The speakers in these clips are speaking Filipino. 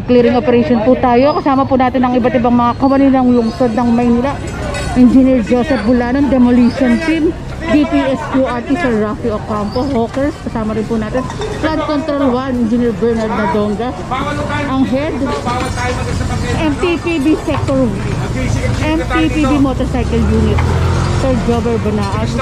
clearing operation po tayo. Kasama po natin ang iba't ibang mga kawani ng lungsod ng Maynila. Engineer Joseph Bulanon, Demolition Team, DPSQRT Sir Rafi Ocampo, Hawkers, kasama rin po natin. Flood Control 1, Engineer Bernard Nadonga, ang head, MTPB Sector, MTPB Motorcycle Unit, Sir Jobber Banaas,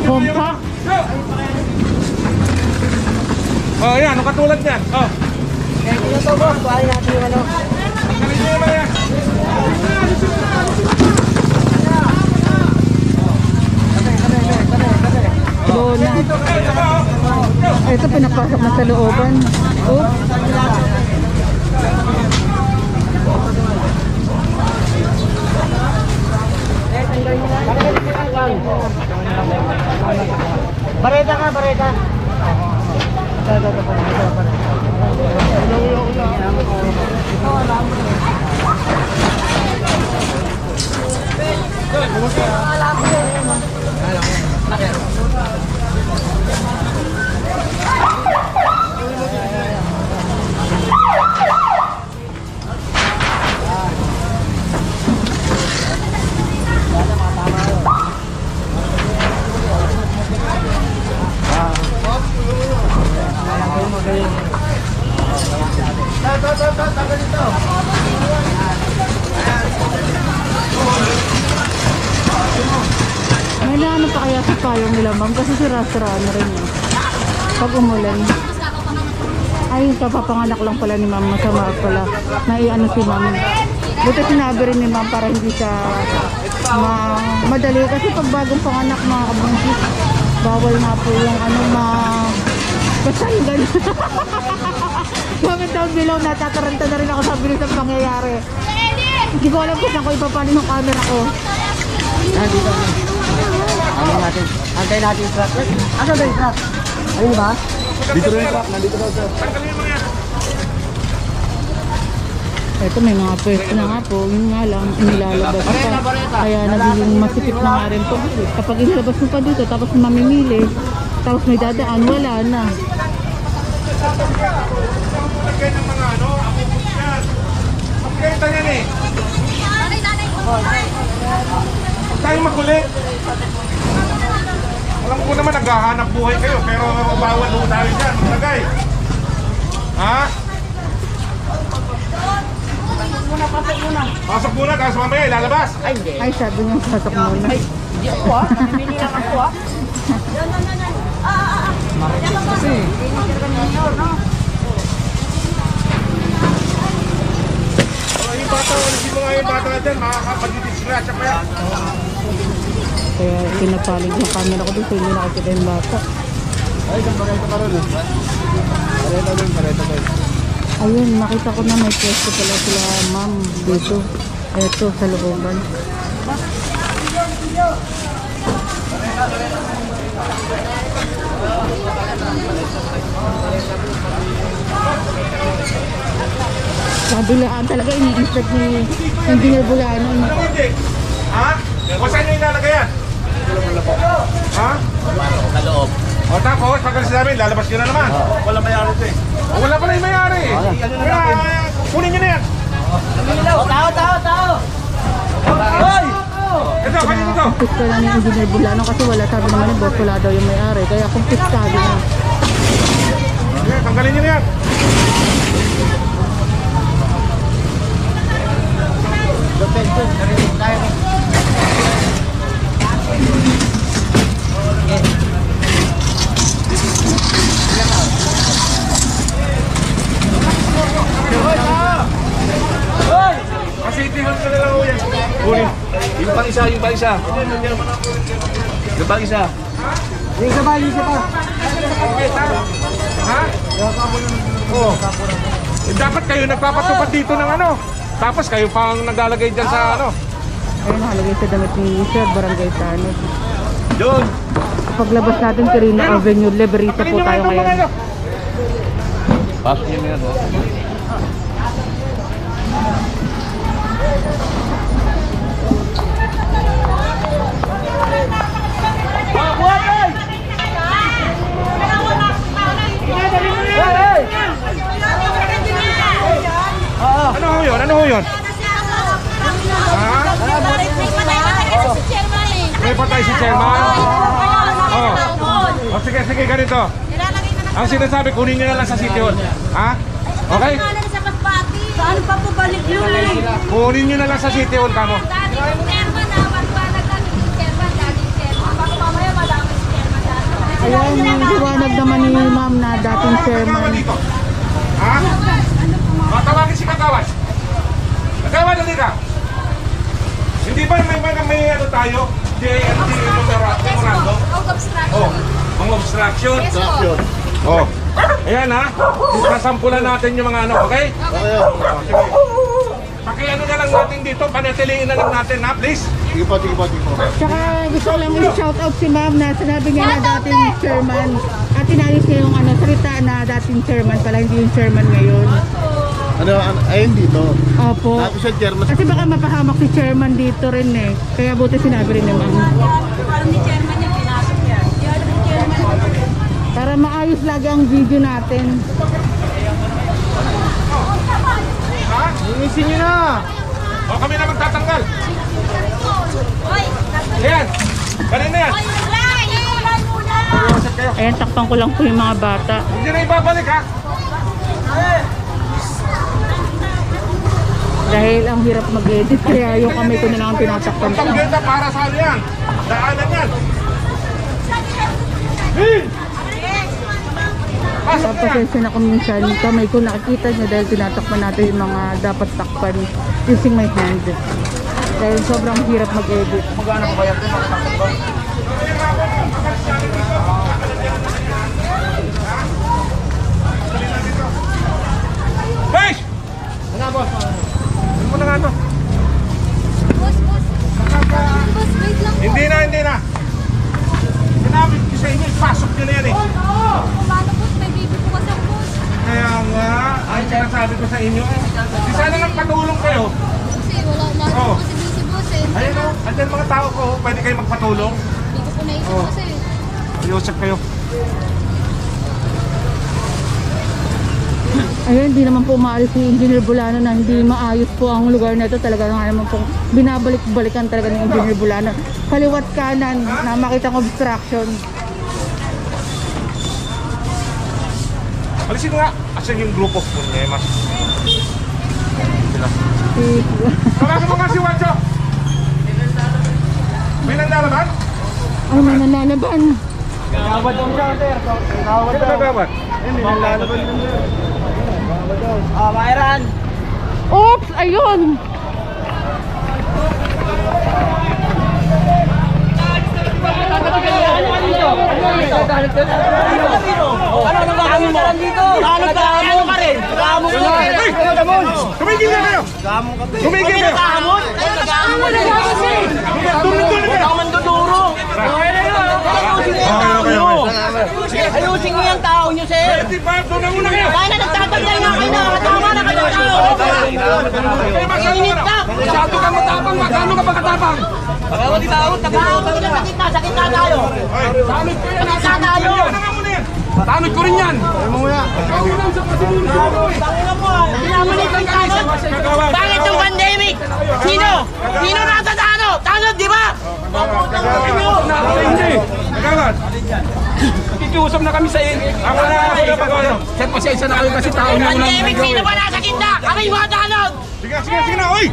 Compact. Oh, yan, ano katulad yan? Oh. Kaya kaya ito boss, buhayin natin yung ano. Galing nyo ba yan? Lona. Ito pinapasok na sa looban. Oops. Bareta ka, bareta. May naano pa kaya sa payong nila ma'am kasi sira-sira na rin eh. Pag umulan. Ay, kapapanganak lang pala ni ma'am, masama pala. Naiano si ma'am. Buti sinabi rin ni ma'am para hindi siya madali. Kasi pag bagong panganak mga kabungkit, bawal na po yung ano basanggan. Comment down below, natataranta na rin ako sa bilis ng pangyayari. Hindi ko alam kung saan ko ipapanin yung camera ko. Nandito. Ano natin? Antay natin yung truck. Asa ba yung truck? Ayun ba? Dito rin yung truck, nandito daw sir. Tanggalin mo yan. Ito may mga pwesto na nga po, yun nga lang, inilalabas pa. Kaya nagiging masipit na nga rin po. Kapag inilabas mo pa dito, tapos mamimili, tapos may dadaan, wala na. Lagay ng mga ano, apupos yan. Pagkaita yan eh. Huwag tayong makulit. Alam ko naman naghahanap buhay kayo, pero bawal ho tayo dyan. Maglagay. Ha? Pasok muna, tapos mamaya ilalabas. Ay, hindi. Ay, sabi niya, pasok muna. Ay, hindi ako ah. Namimili lang ako ah. Kasi, Yung bata, walisin mo nga yung bata dyan, makakapag-disgrasya pa yan. Kaya pinapalig yung camera ko dito, hindi nakakita yung bata. Ay, isang pareta ka rin. Pareta din. Ayun, nakita ko na may pwesto pala sila ma'am dito. Eto, sa looban. Kabilaan talaga, ini-inspect ni Engineer Bulanon. Anong hindi? Ha? O saan nyo ilalagay yan? Ha? Sa loob. O tapos, pagkalis namin, lalabas nyo na naman. Wala mayari ito eh. O wala pala yung mayari. Kaya, kunin nyo na yan. Tao! Hoy! Ito, kanino to? Kumpis lang ni Engineer Bulanon kasi wala, sabi naman ni boss, wala daw yung may-ari. Kaya kumpis sabi na. Sige, tanggalin nyo na yan. City Hall ka na lang ho yan. Kunin. Yung pang isa. Yung pang isa. Yung isa pa. Ha? Oo. Eh, dapat kayo nagpapatupad dito ng ano. Tapos kayo pang naglalagay dyan sa ano. Ayun, halagay sa damit ni Sir Barangay Tanod. Yun. Paglabas natin, Quirino Avenue, Leberita po tayo ngayon. Pasok nyo na yan. kayo si Chairman? Oh. O sige, sige, ganito. Ang sinasabi, kunin nyo na lang sa City Hall. Ha? Okay? Saan pa po balik yun eh? Kunin nyo na lang sa City Hall, kamo. Ayan, liwanag naman ni ma'am na dating chairman. Ha? O, tawagin si Kagawas. Kagawas, dali ka. Hindi ba may ano tayo? Memorandum? Oh, ang obstruction. Oh. Ayan ha. Sasampulan natin yung mga ano, okay? Pakiano na lang natin dito, panatiliin na lang natin ha, please. Sige po. Tsaka gusto ko lang i-shout out si ma'am na sinabi niya na dating chairman. At inayos niya yung ano, salita na dating chairman pala, hindi yung chairman ngayon. Ayun dito. Opo. Dati siya chairman. Kasi baka mapahamak si chairman dito rin eh. Kaya buti sinabi rin ni ma'am. Alam ni chairman yung pinasok yan. Di alam ni chairman. Para maayos lagi ang video natin. Ha? Linisin nyo na. O, kami na magtatanggal. Hoy! Ayan. Kanina yan. Hoy! Ulan muna! Ayan, takpan ko lang po yung mga bata. Hindi na ibabalik ha. Dahil ang hirap mag-edit, kaya yung kamay ko na lang ang tinatakpan Ang ko. tanggeta para sa ano yan? Daanan yan. Hey! Pasok na yan. Pasensya na ko minsan, kamay ko nakikita niya dahil tinatakpan natin yung mga dapat takpan using my hand. Dahil sobrang hirap mag-edit. Magkano ko bayad din makatakot ba? Besh! Ano boss? Ano mo na nga to? Boss, wait lang. Hindi na. Sinabi ko sa inyo, ipasok nyo na yan eh. Paano boss? May baby po kasi ang boss. Kaya nga, ay sinasabi ko sa inyo eh. Di sana lang patulong kayo. Kasi wala na Oo. kasi busy boss eh. Ayun o, andyan mga tao ko, pwede kayo magpatulong. Hindi ko po naisip Oo. kasi. Ayusap kayo. Ayun, hindi naman po maalis si Engineer Bulano na hindi maayos po ang lugar na ito. Talaga nga naman po binabalik-balikan talaga ng Engineer Bulano. Kaliwat kanan na makita ng obstruction. Alisin nga. Asan yung group of Punyemas? Sila. Tawagin mo nga si Wancho. May nandalaban? Ay, may nalalaban. Gawad daw siya, sir. Gawad Sino daw. nagawad? Hindi nalalaban din, sir. Gawad daw. Ah, Myran. Oops! Ayun! Ano ba kami mo? Ano ka rin? Gamo ka rin. Hey! Tumigil na kayo! Tumigil kayo! Gamo Tuloy-tuloy kayo! manduduro. Ayusin niyo yung tao niyo, sir. Di ba? Doon na muna kayo! Kaya na nagtatagyan na kayo na. Tama na kayo tao. Init na. Masyado kang matapang! Magkano ka ba katapang? Gawad di tao. Gawad na sa gitna tayo. Tanod ko yan! Sa gitna tayo. Ano nga muna yan? Tanod ko rin yan! Ikaw yun ang sa pasimulo ko eh! Tangina mo. Pinamalit yung tanod. Kagawan! Bakit yung pandemic? Sino? Sino nasa tanod? Tanod, di ba? Hindi! Kagawan! Kikiusap na kami sa iyo. Ako na ako na pag-ano! Sir, pasensya na kayo kasi tao na lang. Pandemic, sino ba nasa gitna? Kami mga tanod. Sige na! Uy!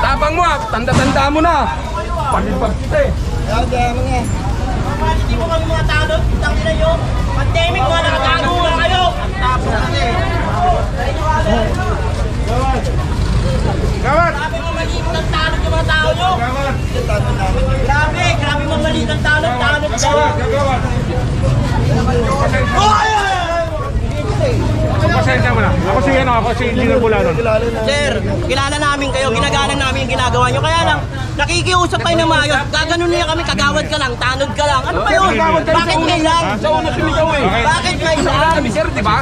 Tapang mo ah, tanda-tanda mo na. Palipag kita eh. Hindi mo kami mga tanod. Tangina nyo. Pandemic, mga nakatago nga kayo. Tapos na eh. Kagawan! Grabe mamaliit ng tanod yung mga tao nyo. Kagawan! Grabe mamaliit ng tanod. Tanod siya. Kagawan! Pasensya mo na. Ako si Engineer Bulano. Sir, kilala namin kayo, ginagalang namin yung ginagawa nyo. Kaya lang, nakikiusap kayo ng maayos. Gaganon niya kami, kagawad ka lang, tanod ka lang. Ano ba yun? Bakit kailan? Sa una sumigaw eh. Okay. Bakit kailan? Kami sir, di ba?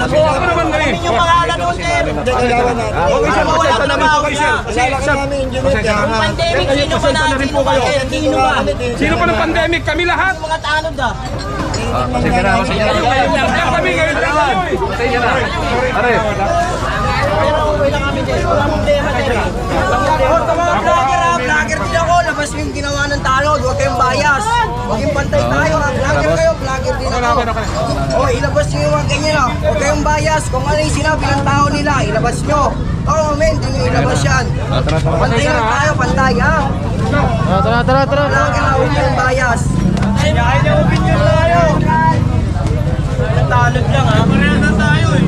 So, ako naman na eh. Kami yung pangalan nun, sir. Okay sir, Wala pasensya ka na na rin po kayo sir. Kasi sir, pasensya na. Kung pandemic, Sir, sino ba pasensya na? na rin Sino po ba? kayo. Sino ba? Sino pa ng pandemic? Kami lahat. Mga tanod ah. Pasensya na. Kami ngayon na lang. Pasensya na. Pare. Pero okay lang kami, sir. Wala problema, sir. Vlogger din ako. ilabas niyo yung ginawa ng tanod. Huwag kayong bias. Maging pantay tayo ha. Vlogger kayo, vlogger din ako. O, ilabas niyo yung mga ganyan ha. Huwag kayong bias. Kung ano yung sinabi ng tao nila, ilabas niyo. Oo, men, hindi niyo ilabas yan. Pantay lang tayo, pantay ha. Tara. Vlogger na, huwag kayong bias. Kaya niya opinion tayo. Tanod lang ha. Pareha na tayo eh.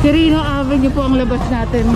Quirino Avenue po ang labas natin.